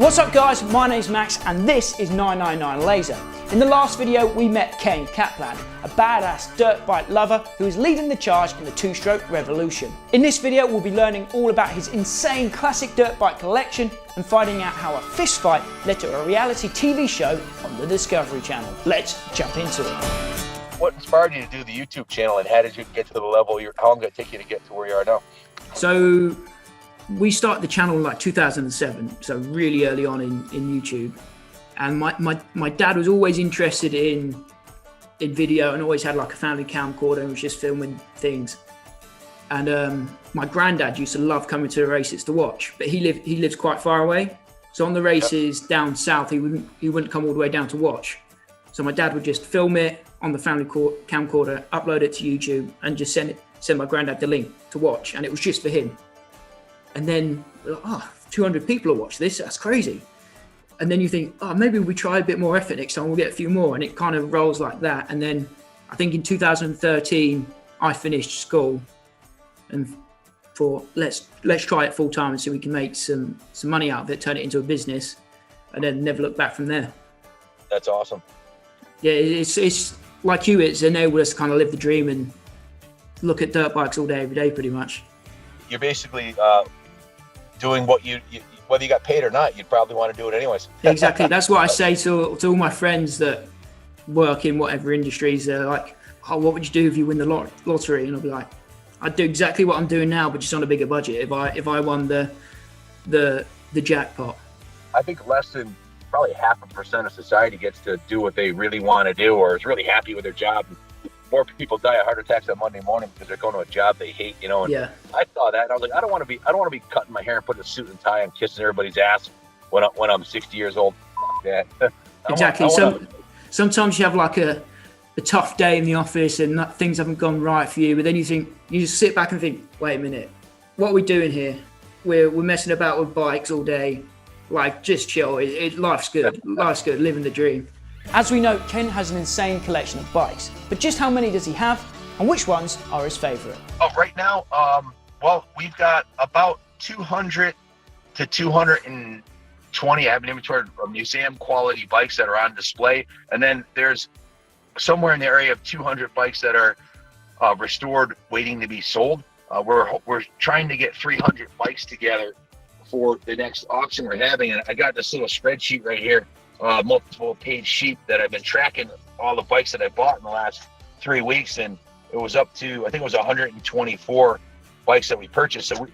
What's up guys, my name's Max and this is 999 Laser. In the last video we met Ken Kaplan, a badass dirt bike lover who is leading the charge in the two-stroke revolution. In this video we'll be learning all about his insane classic dirt bike collection and finding out how a fist fight led to a reality TV show on the Discovery Channel. Let's jump into it. What inspired you to do the YouTube channel and how did you get to the level how long did it take you to get to where you are now? So we started the channel in like 2007, so really early on in YouTube. And my dad was always interested in video and always had like a family camcorder and was just filming things. And my granddad used to love coming to the races to watch, but he lives quite far away. So on the races down south, he wouldn't come all the way down to watch. So my dad would just film it on the family camcorder, upload it to YouTube, and just send my granddad the link to watch. And it was just for him. And then, 200 people will watch this, that's crazy. And then you think, maybe we try a bit more effort next time, we'll get a few more. And it kind of rolls like that. And then I think in 2013, I finished school and thought, let's try it full time and see if we can make some money out of it, turn it into a business, and then never look back from there. That's awesome. Yeah, it's like you, it's enabled us to kind of live the dream and look at dirt bikes all day, every day, pretty much. You're basically doing what whether you got paid or not, you'd probably want to do it anyways. Exactly. That's what I say to all my friends that work in whatever industries. They're like, what would you do if you win the lottery? And I'll be like, I'd do exactly what I'm doing now, but just on a bigger budget. If I won the jackpot. I think less than probably 0.5% of society gets to do what they really want to do or is really happy with their job. More people die of heart attacks on Monday morning because they're going to a job they hate, And yeah. I saw that and I was like, I don't want to be cutting my hair and putting a suit and tie and kissing everybody's ass when I'm 60 years old. Fuck that. Exactly. Sometimes you have like a tough day in the office and things haven't gone right for you, but then you just sit back and think, wait a minute, what are we doing here? We're messing about with bikes all day. Like, just chill. Life's good. Life's good. Living the dream. As we know, Ken has an insane collection of bikes, but just how many does he have and which ones are his favorite? Right now, well, we've got about 200 to 220. I have an inventory of museum quality bikes that are on display. And then there's somewhere in the area of 200 bikes that are restored, waiting to be sold. We're trying to get 300 bikes together for the next auction we're having. And I got this little spreadsheet right here. Multiple page sheet that I've been tracking all the bikes that I bought in the last 3 weeks, and it was up to, I think it was 124 bikes that we purchased. So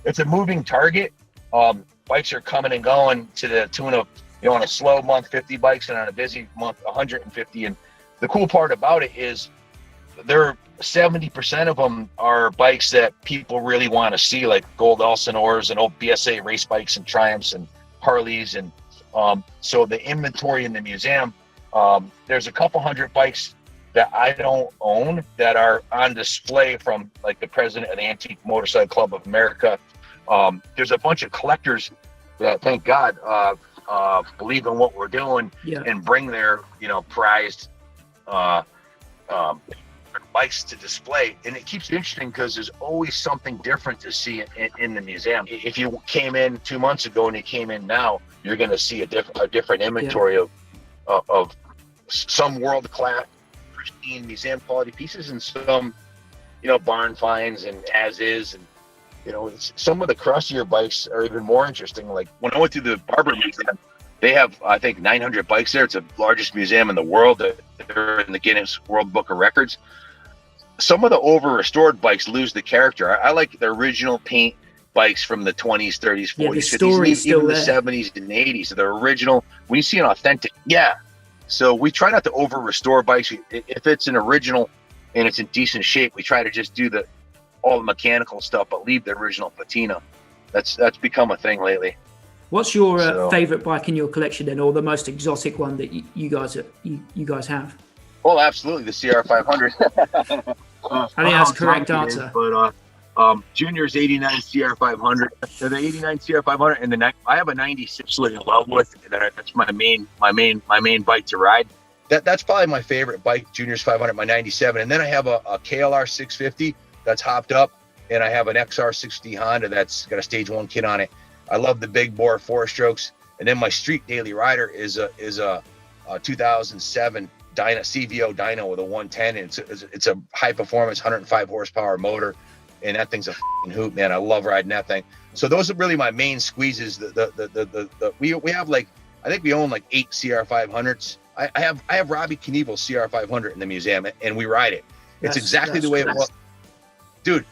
it's a moving target. Bikes are coming and going to the tune of, on a slow month 50 bikes and on a busy month 150. And the cool part about it is 70% of them are bikes that people really want to see, like gold Elsinores and old BSA race bikes and Triumphs and Harleys. And so the inventory in the museum, there's a couple hundred bikes that I don't own that are on display from like the president of the Antique Motorcycle Club of America. There's a bunch of collectors that, thank God, believe in what we're doing and bring their, prized bikes to display. And it keeps it interesting because there's always something different to see in the museum. If you came in 2 months ago and you came in now, you're going to see a different inventory of some world-class, pristine museum quality pieces and some, barn finds and as is. And, some of the crustier bikes are even more interesting. Like when I went to the Barber Museum, they have, I think, 900 bikes there. It's the largest museum in the world. They're in the Guinness World Book of Records. Some of the over-restored bikes lose the character. I like the original paint bikes from the 20s, 30s, 40s, 50s, even the 70s and 80s. So they're original. When you see an authentic, So we try not to over-restore bikes. If it's an original and it's in decent shape, we try to just do all the mechanical stuff, but leave the original patina. That's become a thing lately. What's your favorite bike in your collection then, or the most exotic one that you guys have? Well, absolutely, the CR500. I think that's the correct answer. But Junior's 89 CR500, the 89 CR500, and I have a 96 in love with. That's my main bike to ride. That's probably my favorite bike, Junior's 500, my 97. And then I have a KLR 650 that's hopped up, and I have an XR 60 Honda that's got a stage 1 kit on it. I love the big bore 4-strokes. And then my street daily rider is a 2007 CVO dyno with a 110. And it's a high performance 105 horsepower motor, and that thing's a f***ing hoot, man. I love riding that thing. So those are really my main squeezes. We have like, I think we own like 8 CR500s. I have Robbie Knievel's CR500 in the museum, and we ride it. It's exactly the way it was. Dude,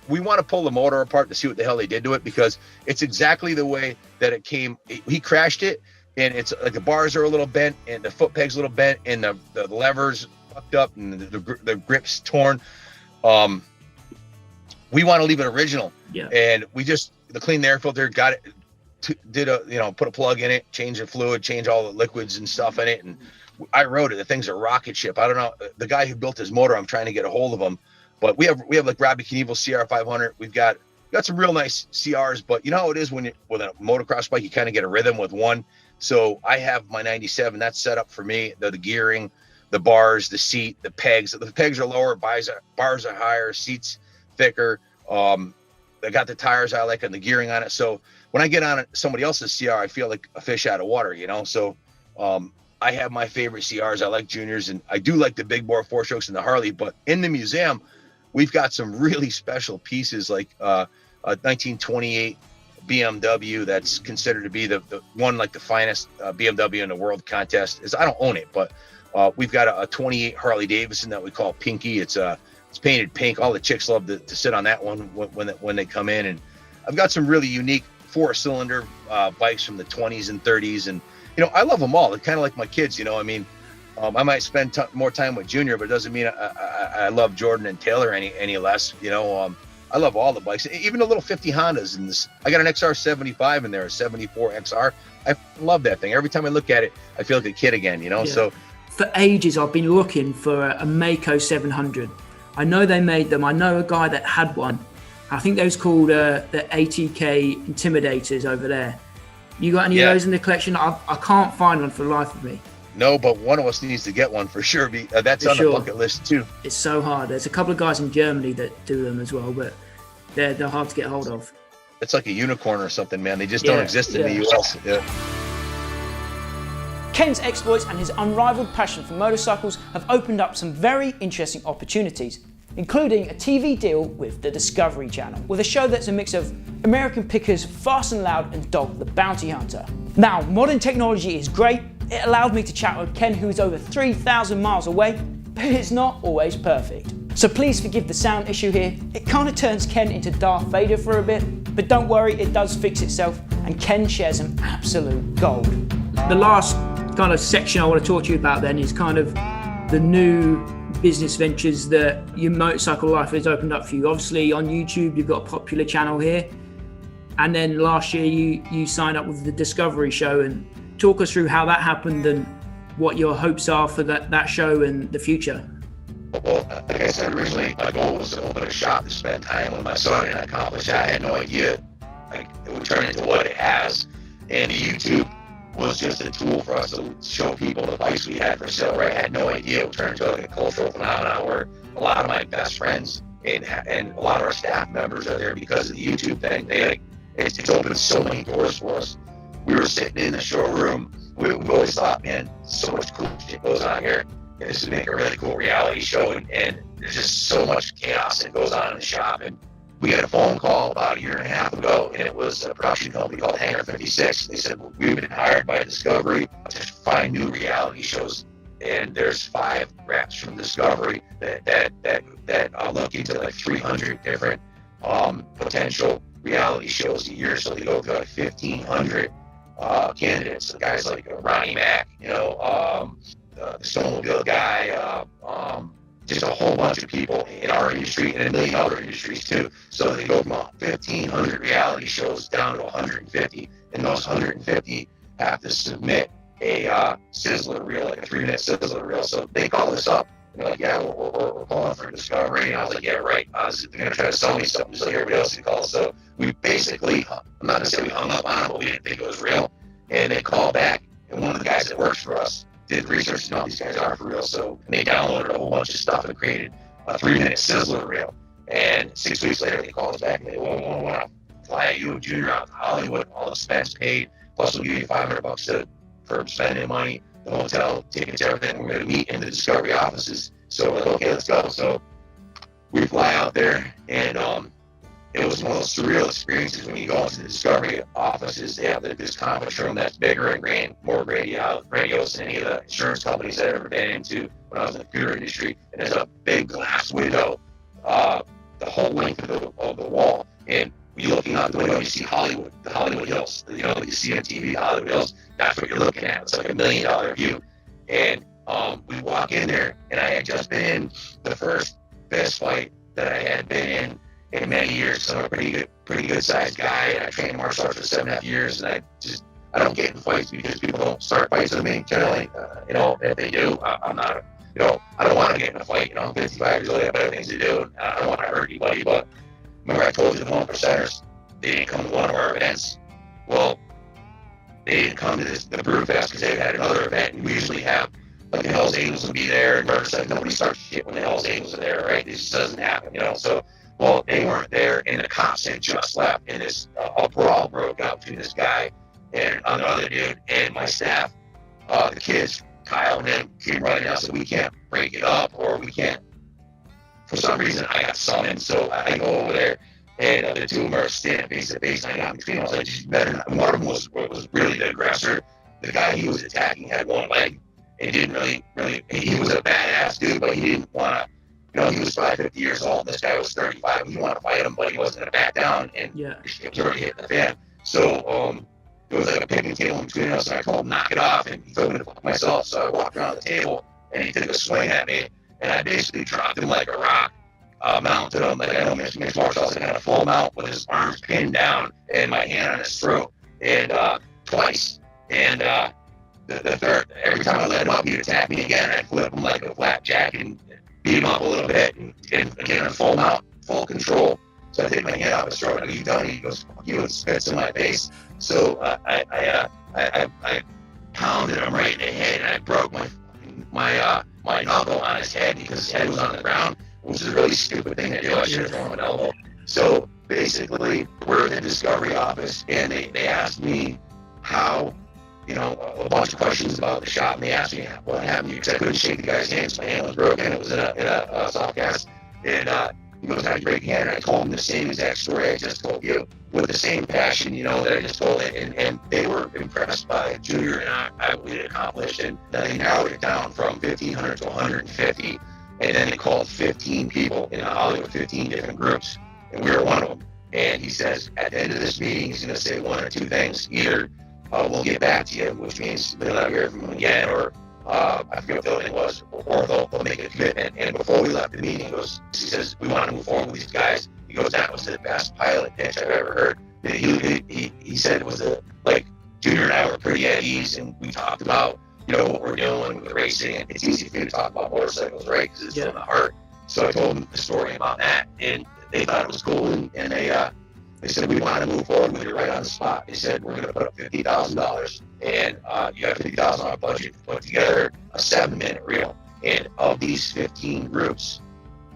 we want to pull the motor apart to see what the hell they did to it, because it's exactly the way that it came. He crashed it, and it's like the bars are a little bent, and the foot peg's a little bent, and the levers fucked up, and the grip's torn. We want to leave it original. Yeah. And we just cleaned the air filter, got it, put a plug in it, change the fluid, change all the liquids and stuff in it, and I rode it. The thing's a rocket ship. I don't know the guy who built his motor. I'm trying to get a hold of him, but we have like Robbie Knievel's CR500. We've got some real nice CRs, but you know how it is when with a motocross bike, you kind of get a rhythm with one. So I have my 97. That's set up for me. The gearing, the bars, the seat, the pegs. The pegs are lower, bars are higher, seats thicker. I got the tires I like and the gearing on it. So when I get on somebody else's CR, I feel like a fish out of water, you know? So I have my favorite CRs. I like juniors, and I do like the big bore 4-strokes and the Harley. But in the museum, we've got some really special pieces, like a 1928 BMW that's considered to be the one, like the finest BMW in the world contest. I don't own it, but we've got a 28 Harley Davidson that we call Pinky. It's painted pink. All the chicks love to sit on that one when they come in. And I've got some really unique 4-cylinder bikes from the 20s and 30s, and you know, I love them all. They're kind of like my kids, you know. I mean, I might spend more time with Junior, but it doesn't mean I love Jordan and Taylor any less, you know. I love all the bikes, even the little 50 Hondas. And this, I got an XR75 in there, a 74 XR. I love that thing. Every time I look at it, I feel like a kid again, you know. Yeah. So for ages, I've been looking for a Mako 700. I know they made them. I know a guy that had one. I think those called the ATK Intimidators over there. You got any of those in the collection? I can't find one for the life of me. No, but one of us needs to get one for sure. That's on the bucket list too. It's so hard. There's a couple of guys in Germany that do them as well, but they're hard to get hold of. It's like a unicorn or something, man. They just don't exist in the US. Yeah. Ken's exploits and his unrivaled passion for motorcycles have opened up some very interesting opportunities, including a TV deal with the Discovery Channel, with a show that's a mix of American pickers, Fast and Loud, and Dog the Bounty Hunter. Now, modern technology is great. It allowed me to chat with Ken, who is over 3,000 miles away, but it's not always perfect. So please forgive the sound issue here. It kind of turns Ken into Darth Vader for a bit, but don't worry, it does fix itself, and Ken shares some absolute gold. The last kind of section I want to talk to you about then is kind of the new business ventures that your motorcycle life has opened up for you. Obviously on YouTube you've got a popular channel here, and then last year you signed up with the Discovery show. And talk us through how that happened and what your hopes are for that show and the future. Well, like I said originally, my goal was to open a shop to spend time with my son, and I accomplished that. I had no idea it would turn into what it has. And the YouTube was just a tool for us to show people the bikes we had for sale. Right? I had no idea it would turn into like a cultural phenomenon where a lot of my best friends and a lot of our staff members are there because of the YouTube thing. It's opened so many doors for us. We were sitting in the showroom. We always thought, man, so much cool shit goes on here. And this would make a really cool reality show. And there's just so much chaos that goes on in the shop. And we had a phone call about a year and a half ago, and it was a production company called Hangar 56. They said, well, we've been hired by Discovery to find new reality shows. And there's 5 reps from Discovery that are looking to like 300 different potential reality shows a year. So they go through like 1,500 candidates. So guys like Ronnie Mack, you know, the snowmobile guy, just a whole bunch of people in our industry and a million other industries too. So they go from 1,500 reality shows down to 150, and those 150 have to submit a sizzler reel, like a 3-minute sizzler reel. So they call us up. They're like, yeah, we're calling for Discovery. And I was like, yeah, right. They're going to try to sell me something just like everybody else who calls. So we basically, I'm not going to say we hung up on them, but we didn't think it was real. And they called back, and one of the guys that works for us did research to know these guys are for real. So they downloaded a whole bunch of stuff and created a 3-minute sizzler reel. And 6 weeks later, they called us back and they want to fly you and Junior out to Hollywood, all expense paid, plus we'll give you $500 for spending money, the hotel, tickets, everything. We're going to meet in the Discovery offices. So we're like, okay, let's go. So we fly out there, and it was one of those surreal experiences when you go into the Discovery offices. They have this conference room that's bigger and more grandiose than any of the insurance companies that I've ever been into when I was in the computer industry. And there's a big glass window, the whole length of the wall. And when you're looking out the window, you see Hollywood, the Hollywood Hills. You know, you see on TV, the Hollywood Hills. That's what you're looking at. It's like $1 million view. And we walk in there, and I had just been in the first fist fight that I had been in many years. So I'm a pretty good sized guy, and I trained martial arts for 7.5 years, and I don't get in fights because people don't start fights with me generally. You know, if they do, I'm not, you know, I don't want to get in a fight. You know, I'm 55 years old, I have better things to do, and I don't want to hurt anybody. But remember I told you the 1%ers, they didn't come to one of our events. Well, they didn't come to the Brew Fest because they had another event, and we usually have, like, the Hells Angels will be there, and nobody starts shit when the Hells Angels are there, right? It just doesn't happen, you know. So, well, they weren't there, and the cops had just left, and this a brawl broke out between this guy and another dude, and my staff, the kids, Kyle and them, came running out, so we can't break it up, or we can't. For some reason, I got summoned, so I go over there, and the two of them are standing face to face, and I got between them. I was like, just better not. One of them was really the aggressor. The guy he was attacking had one leg, and didn't really, he was a badass dude, but he didn't want to. You know, he was 50 years old, and this guy was 35. He wanted to fight him, but he wasn't going to back down, and it was already hitting the fan. So it was like a picnic table between us, and I told him, knock it off, and he told me to fuck myself. So I walked around the table, and he took a swing at me, and I basically dropped him like a rock, mounted him, like I know mixed martial arts, I had a full mount with his arms pinned down and my hand on his throat, and twice. And the third, every time I let him up, he'd attack me again, and I'd flip him like a flapjack and beat him up a little bit, and again, a full mount, full control. So I take my hand off his throat, and he's done. He goes, fuck you, and spits in my face. So I pounded him right in the head, and I broke my knuckle on his head because his head was on the ground, which is a really stupid thing to do. I should have thrown him an elbow. So basically, we're in the Discovery office, and they asked me how, you know, a bunch of questions about the shop, and they asked me what happened, because I couldn't shake the guy's hand, so my hand was broken. It was in a soft cast, and he goes, how'd you break your hand? And I told him the same exact story I just told you, with the same passion, you know, that I just told it, and they were impressed by Junior and what we had accomplished, and then they narrowed it down from 1,500 to 150, and then they called 15 people in Hollywood, 15 different groups, and we were one of them. And he says, at the end of this meeting, he's going to say one or two things. Either we'll get back to you, which means they'll not hear from him again, or I forget what the other thing was, or they'll make a commitment. And before we left the meeting, he says, we want to move forward with these guys. He goes, that was the best pilot pitch I've ever heard. He said it was like, Junior and I were pretty at ease, and we talked about, you know, what we're doing with racing, and it's easy for you to talk about motorcycles, right? Because it's from the heart. So I told them the story about that, and they thought it was cool, and they said, we want to move forward with you right on the spot. They said, we're going to put up $50,000, and you have $50,000 budget to put together a 7-minute reel. And of these 15 groups,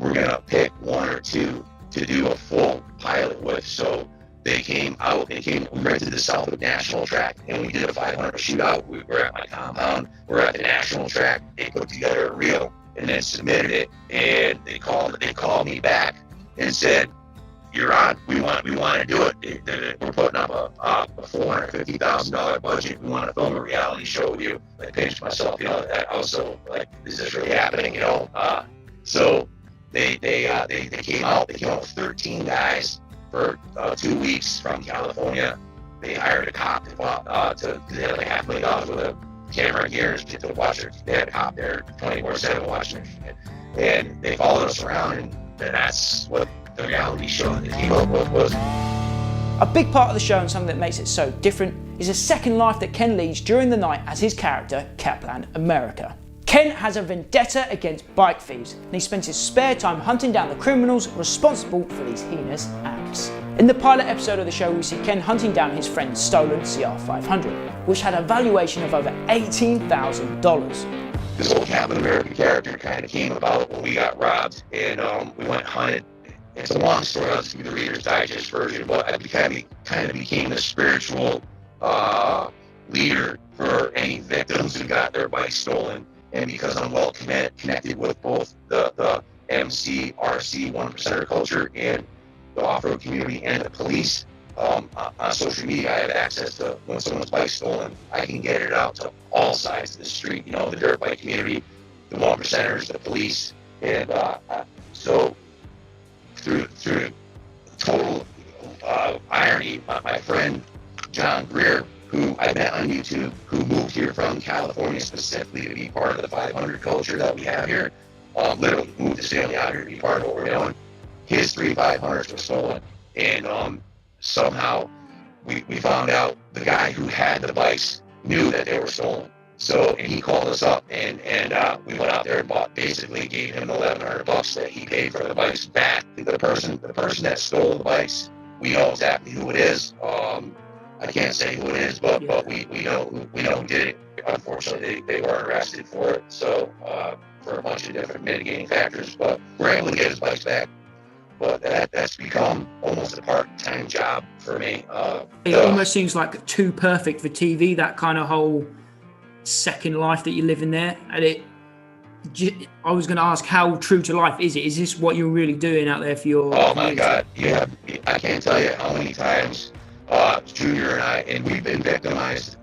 we're going to pick one or two to do a full pilot with. So they came out, we rented the Southwood National Track, and we did a 500 shootout. We were at my compound, we're at the National Track. They put together a reel and then submitted it, and they called me back and said, you're on. We want to do it. We're putting up a $450,000 budget. We want to film a reality show with you. I pinched myself, you know. I was so like, is this really happening? You know. So they came out. They came out with 13 guys for 2 weeks from California. They hired a cop to they had like $500,000 with a camera gear to watch it. They had a cop there 24/7 watching it, and they followed us around, and that's what the reality show that they came up with was. A big part of the show, and something that makes it so different, is a second life that Ken leads during the night as his character, Kaplan America. Ken has a vendetta against bike thieves, and he spends his spare time hunting down the criminals responsible for these heinous acts. In the pilot episode of the show, we see Ken hunting down his friend's stolen CR500, which had a valuation of over $18,000. This whole Kaplan America character kind of came about when we got robbed, and we went hunted. It's a long story. I'll just give you the Reader's Digest version, but I kind of became the spiritual leader for any victims who got their bikes stolen. And because I'm well connected with both the MC, RC, 1%er culture and the off-road community and the police, on social media, I have access to when someone's bike's stolen. I can get it out to all sides of the street, the dirt bike community, the 1%ers, the police. And so through total irony, my friend John Greer, who I met on YouTube, who moved here from California specifically to be part of the 500 culture that we have here, literally moved his family out here to be part of what we're doing. His 3 500s were stolen, and somehow we found out the guy who had the bikes knew that they were stolen. So, and he called us up, and we went out there and basically gave him $1,100 that he paid for the bikes back. The person that stole the bikes, we know exactly who it is. I can't say who it is, but we know who did it. Unfortunately, they weren't arrested for it. So for a bunch of different mitigating factors, but we're able to get his bikes back. But that's become almost a part-time job for me. It almost seems like too perfect for TV, that kind of whole second life that you live in there. And I was going to ask, how true to life is it? Is this what you're really doing out there for your community? My God, yeah. I can't tell you how many times Junior and we've been victimized.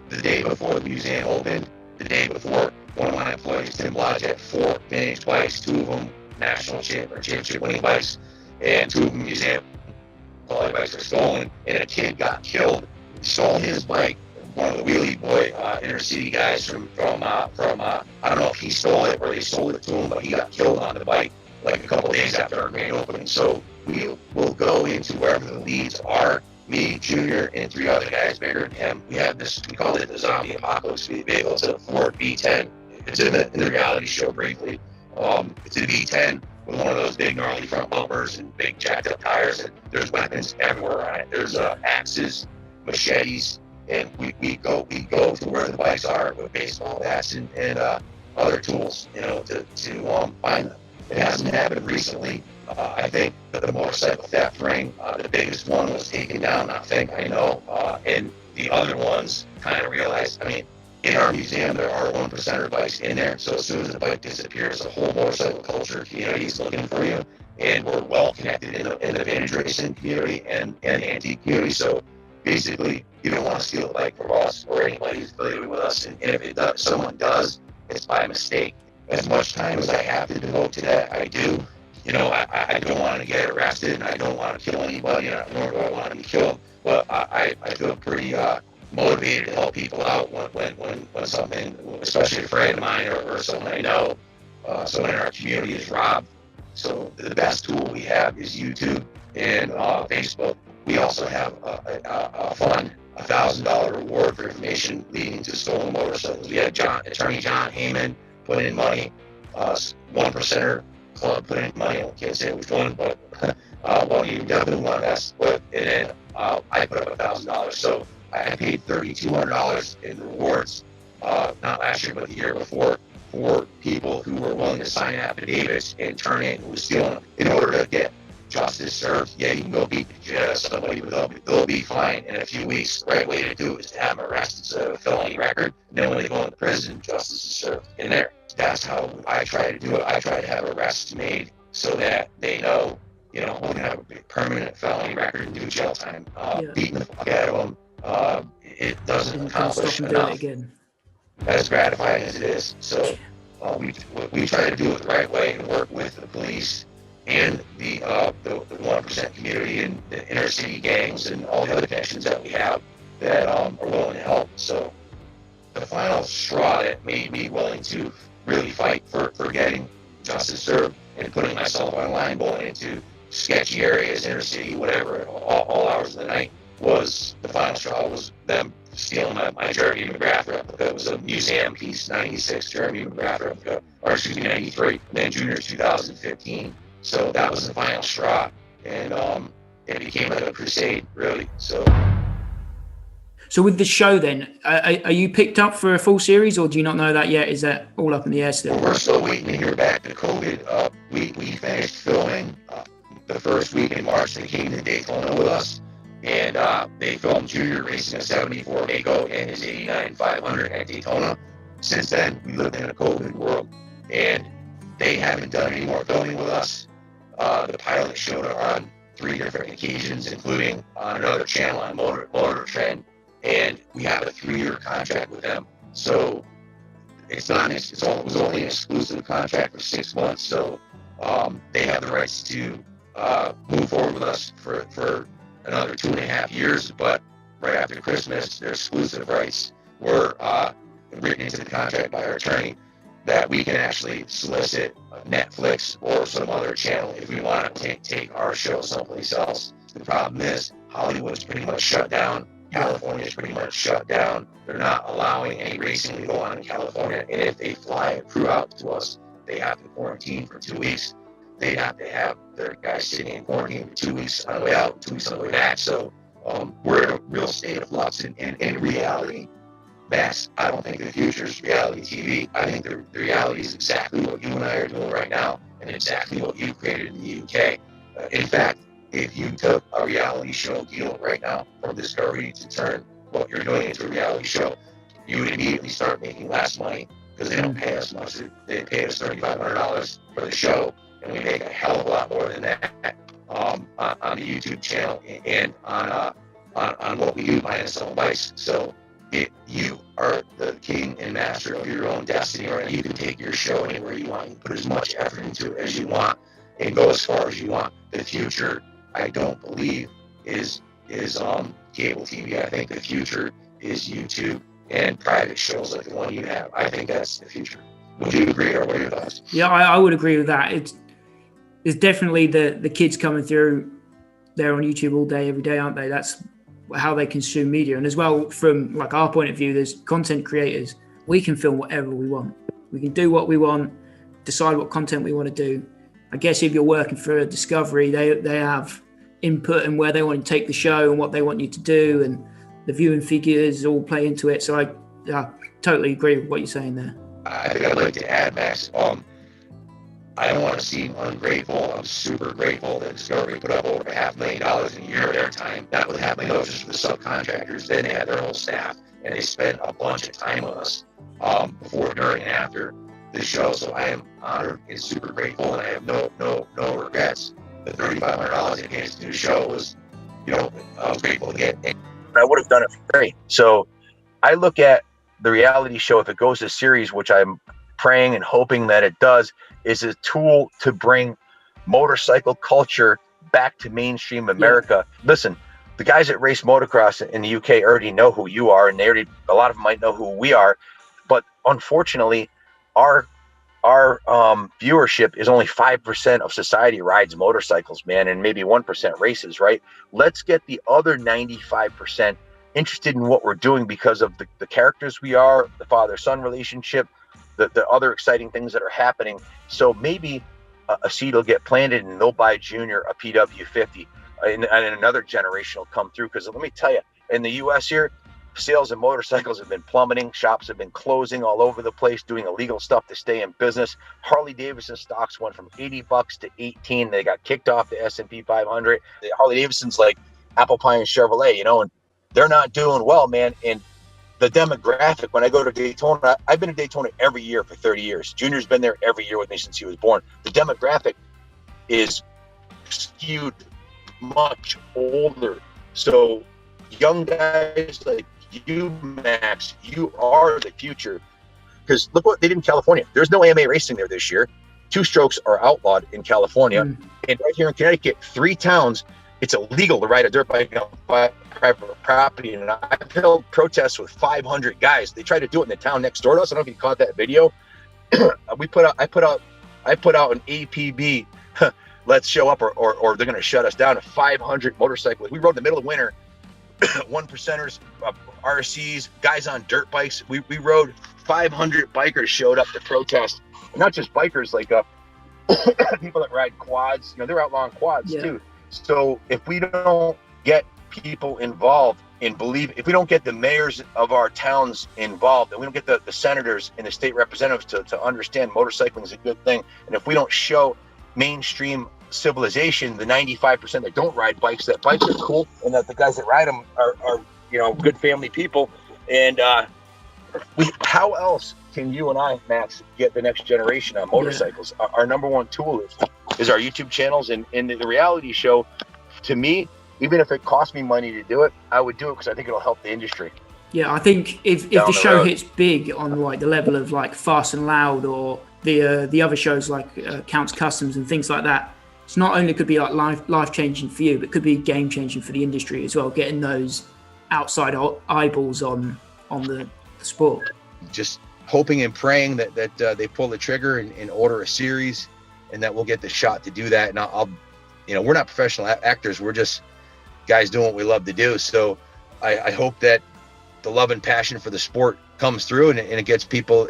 The day before the museum opened, the day before, one of my employees, Tim Lodge, had 4 vintage bikes, 2 of them national championship winning bikes, and 2 of them museum quality bikes were stolen, and a kid got killed. He stole his bike. One of the wheelie boy inner city guys from I don't know if he stole it or they sold it to him, but he got killed on the bike like a couple days after our grand opening. So we will go into wherever the leads are. Me, Junior, and 3 other guys bigger than him. We have this, we call it the Zombie Apocalypse vehicle. It's a Ford V10. It's in the reality show briefly. It's a V10 with one of those big gnarly front bumpers and big jacked up tires, and there's weapons everywhere on it. There's axes, machetes, and we go to where the bikes are with baseball bats and other tools, to find them. It hasn't happened recently. I think that the motorcycle theft ring, the biggest one was taken down, I know, and the other ones kind of realized, in our museum, there are 1%er bikes in there, so as soon as the bike disappears, the whole motorcycle culture community is looking for you, and we're well connected in the vintage racing community and the antique community, so basically, you don't want to steal a bike from us or anybody who's affiliated with us, and if someone does, it's by mistake. As much time as I have to devote to that, I do. I don't want to get arrested, and I don't want to kill anybody, nor do I want to be killed. But I feel pretty motivated to help people out when something, especially a friend of mine or someone I know, someone in our community is robbed. So the best tool we have is YouTube and Facebook. We also have a fund, $1,000 reward for information leading to stolen motorcycles. We had Attorney John Heyman put in money, 1%er club put in money. I can't say which one, but one you definitely want to mess with. And then I put up $1,000. So I paid $3,200 in rewards, not last year, but the year before, for people who were willing to sign affidavits and turn in who was stealing them. In order to get justice served, you can go beat the shit out of somebody, but they'll be fine in a few weeks. The right way to do it is to have them arrested so they have a felony record, and then when they go into prison, justice is served in there. That's how I try to do it. I try to have arrests made so that they know, we're going to have a permanent felony record and do jail time. Beating the fuck out of them, it doesn't accomplish enough. As gratifying as it is. So we try to do it the right way and work with the police and the 1% community and the inner city gangs and all the other connections that we have that are willing to help. So the final straw that made me willing to really fight for getting justice served and putting myself online, going into sketchy areas, inner city, whatever, all hours of the night, was the final straw was them stealing my Jeremy McGrath replica. It was a museum piece, 96 Jeremy McGrath replica, or 93, and then Junior 2015. So that was the final straw, and it became like a crusade, really. So with the show then, are you picked up for a full series, or do you not know that yet? Is that all up in the air still? We're still waiting to hear back to COVID. We finished filming the first week in March. They came to Daytona with us. and they filmed Junior racing a 74 Mako and his 89 500 at Daytona. Since then, we lived in a COVID world, and they haven't done any more filming with us. The pilot showed up on 3 different occasions, including on another channel on Motor Trend, and we have a 3-year contract with them. So it was only an exclusive contract for 6 months. So they have the rights to move forward with us for another 2.5 years. But right after Christmas, their exclusive rights were written into the contract by our attorney that we can actually solicit Netflix or some other channel if we want to take our show someplace else. The problem is Hollywood's pretty much shut down. California's pretty much shut down. They're not allowing any racing to go on in California. And if they fly a crew out to us, they have to quarantine for 2 weeks. They have to have their guys sitting in quarantine for 2 weeks on the way out, 2 weeks on the way back. So we're in a real state of flux. And in reality, I don't think the future is reality TV. I think the reality is exactly what you and I are doing right now, and exactly what you created in the UK. In fact, if you took a reality show deal right now from Discovery to turn what you're doing into a reality show, you would immediately start making less money because they don't pay us much. They pay us $3,500 for the show, and we make a hell of a lot more than that on the YouTube channel and on what we do behind some bikes. So you are the king and master of your own destiny, or you can take your show anywhere you want. You put as much effort into it as you want and go as far as you want. The future, I don't believe, is cable TV. I think the future is YouTube and private shows like the one you have. I think that's the future. Would you agree, or what are your thoughts? Yeah, I would agree with that. It's definitely the kids coming through. They're on YouTube all day, every day, aren't they? That's how they consume media. And as well, from like our point of view, there's content creators. We can film whatever we want. We can do what we want, decide what content we want to do. I guess if you're working for a Discovery, they have input in where they want to take the show and what they want you to do, and the viewing figures all play into it. So I totally agree with what you're saying there. I think I'd like to add, Max, I don't want to seem ungrateful. I'm super grateful that Discovery put up over $500,000 a year of their time. Not with $500,000 just for the subcontractors. Then they had their whole staff, and they spent a bunch of time with us before, during, and after the show. So I am honored and super grateful, and I have no regrets. The $3,500 I gave to do the show was, I was grateful to get. I would have done it for free. So I look at the reality show, if it goes to series, which I'm praying and hoping that it does, is a tool to bring motorcycle culture back to mainstream America. Yeah. Listen, the guys that race motocross in the UK already know who you are, and a lot of them might know who we are. But unfortunately, our viewership is only 5% of society rides motorcycles, man, and maybe 1% races, right? Let's get the other 95% interested in what we're doing because of the characters we are, the father-son relationship, the other exciting things that are happening. So maybe a seed will get planted and they'll buy Junior a PW50 and another generation will come through. Because let me tell you, in the US here, sales of motorcycles have been plummeting. Shops have been closing all over the place, doing illegal stuff to stay in business. Harley Davidson stocks went from $80 to $18. They got kicked off the S&P 500. The Harley Davidson's like Apple Pie and Chevrolet, and they're not doing well, man. And the demographic, when I go to Daytona, I've been to Daytona every year for 30 years. Junior's been there every year with me since he was born. The demographic is skewed much older. So young guys like you, Max, you are the future. Because look what they did in California. There's no AMA racing there this year. 2-strokes are outlawed in California. And right here in Connecticut, 3 towns, it's illegal to ride a dirt bike on private property. And I've held protests with 500 guys. They tried to do it in the town next door to us. I don't know if you caught that video. I put out an APB. Let's show up, or they're going to shut us down. 500 motorcyclists. We rode in the middle of winter. 1%ers, RCs, guys on dirt bikes. We rode. 500 bikers showed up to protest. And not just bikers, like people that ride quads. They're outlawing quads too. So if we don't get people involved and if we don't get the mayors of our towns involved, and we don't get the senators and the state representatives to understand motorcycling is a good thing, and if we don't show mainstream civilization, the 95% that don't ride bikes, that bikes are cool, and that the guys that ride them are good family people. And how else can you and I, Max, get the next generation on motorcycles? Yeah. Our number one tool is our YouTube channels, and the reality show. To me, even if it cost me money to do it, I would do it because I think it'll help the industry. Yeah, I think if the show hits big on like the level of like Fast and Loud or the other shows like Counts Customs and things like that, it's not only could be like life changing for you, but could be game changing for the industry as well. Getting those outside eyeballs on the sport. Just hoping and praying that they pull the trigger and order a series, and that we'll get the shot to do that. And I'll we're not professional actors. We're just guys doing what we love to do. So I hope that the love and passion for the sport comes through, and it gets people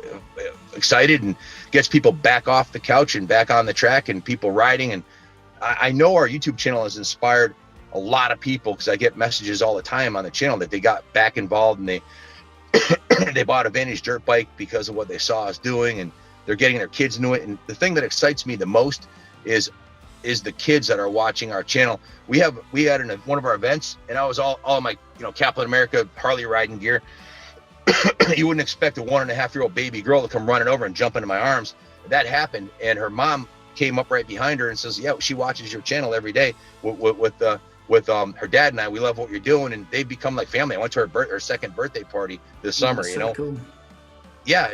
excited and gets people back off the couch and back on the track and people riding. And I know our YouTube channel has inspired a lot of people, because I get messages all the time on the channel that they got back involved and they bought a vintage dirt bike because of what they saw us doing, and they're getting their kids into it. And the thing that excites me the most is the kids that are watching our channel. We had one of our events, and I was all my Kaplan America Harley riding gear. You wouldn't expect a 1.5-year-old baby girl to come running over and jump into my arms. That happened, and her mom came up right behind her and says, yeah, she watches your channel every day with her dad and I. We love what you're doing, and they become like family. I went to her second birthday party this summer. So cool. Yeah,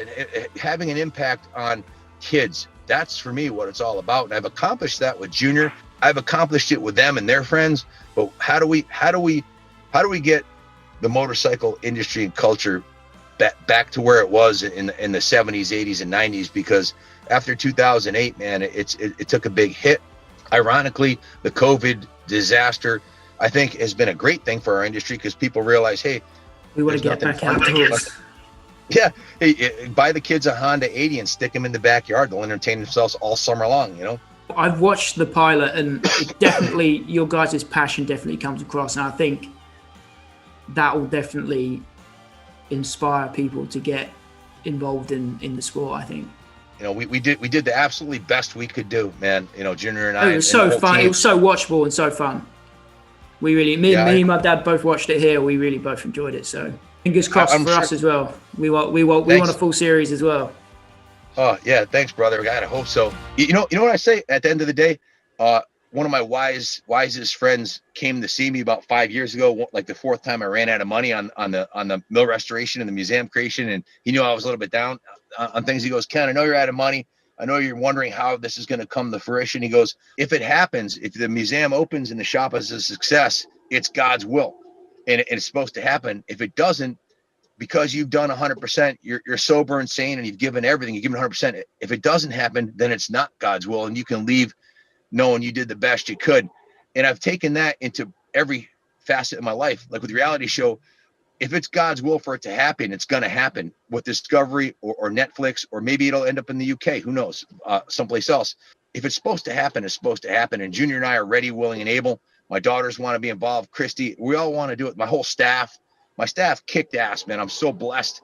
having an impact on kids, that's for me what it's all about. And I've accomplished that with Junior. I've accomplished it with them and their friends. But how do we get the motorcycle industry and culture back to where it was in the 70s, 80s, and 90s? Because after 2008, man, it took a big hit. Ironically, the COVID disaster, I think, has been a great thing for our industry, because people realize, hey, we want to get back outdoors. Yeah, hey, buy the kids a Honda 80 and stick them in the backyard. They'll entertain themselves all summer long, I've watched the pilot, and it definitely, your guys' passion definitely comes across, and I think that will definitely inspire people to get involved in the sport, I think. We did the absolutely best we could do, man. Junior and I. It was so fun. Team. It was so watchable and so fun. We really, me and my dad both watched it here. We really both enjoyed it. So fingers crossed for us as well. We want a full series as well. Oh yeah, thanks, brother. I hope so. You know what I say at the end of the day? One of my wisest friends came to see me about 5 years ago, like the fourth time I ran out of money on the mill restoration and the museum creation, and he knew I was a little bit down on things. He goes, Ken, I know you're out of money. I know you're wondering how this is going to come to fruition. He goes, if it happens, if the museum opens and the shop is a success, it's God's will, and it's supposed to happen. If it doesn't, because you've done 100%, you're sober and sane, and you've given everything, you've given 100%. If it doesn't happen, then it's not God's will, and you can leave knowing you did the best you could. And I've taken that into every facet of my life. Like with the reality show, if it's God's will for it to happen, it's going to happen with Discovery or Netflix, or maybe it'll end up in the UK. Who knows? Someplace else. If it's supposed to happen, it's supposed to happen. And Junior and I are ready, willing, and able. My daughters want to be involved. Christy, we all want to do it. My whole staff, my staff kicked ass, man. I'm so blessed.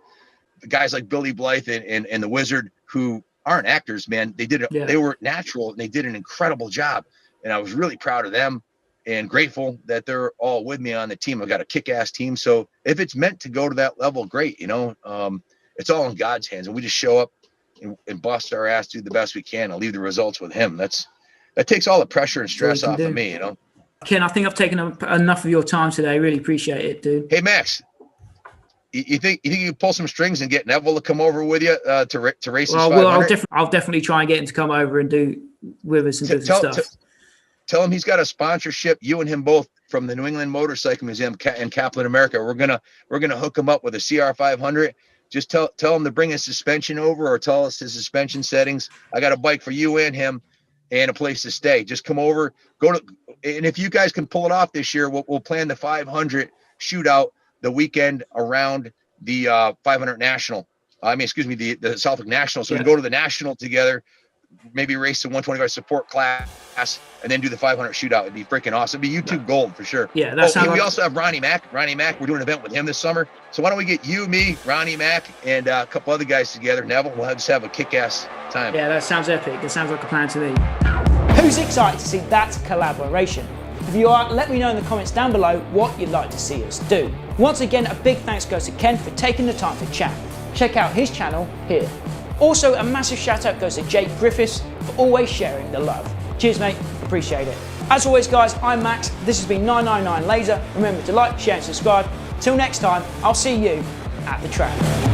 The guys like Billy Blythe and the Wizard, who aren't actors, man. They did it. Yeah. They were natural, and they did an incredible job. And I was really proud of them and grateful that they're all with me on the team. I've got a kick-ass team. So if it's meant to go to that level, great. It's all in God's hands, and we just show up and bust our ass, do the best we can, and leave the results with Him. That takes all the pressure and stress off of me. Ken, I think I've taken up enough of your time today. Really appreciate it, dude. Hey, Max. You think you can pull some strings and get Neville to come over with you to race his 500? I'll definitely try and get him to come over and do with us and do some stuff. Tell him he's got a sponsorship, you and him both, from the New England Motorcycle Museum and Kaplan America. We're gonna hook him up with a CR500. Just tell him to bring his suspension over, or tell us his suspension settings. I got a bike for you and him, and a place to stay. Just come over, and if you guys can pull it off this year, we'll plan the 500 shootout the weekend around the 500 National. The Southwick National. So we can go to the National together, maybe race the 125 support class, and then do the 500 shootout. It'd be freaking awesome. It'd be YouTube gold for sure. Yeah, that's we also have Ronnie Mack. We're doing an event with him this summer. So why don't we get you, me, Ronnie Mack, and a couple other guys together? Neville, we'll just have a kick-ass time. Yeah, that sounds epic. It sounds like a plan to me. Who's excited to see that collaboration? If you are, let me know in the comments down below what you'd like to see us do. Once again, a big thanks goes to Ken for taking the time to chat. Check out his channel here. Also, a massive shout out goes to Jake Griffiths for always sharing the love. Cheers mate, appreciate it. As always guys, I'm Max, this has been 999 Laser. Remember to like, share and subscribe. Till next time, I'll see you at the track.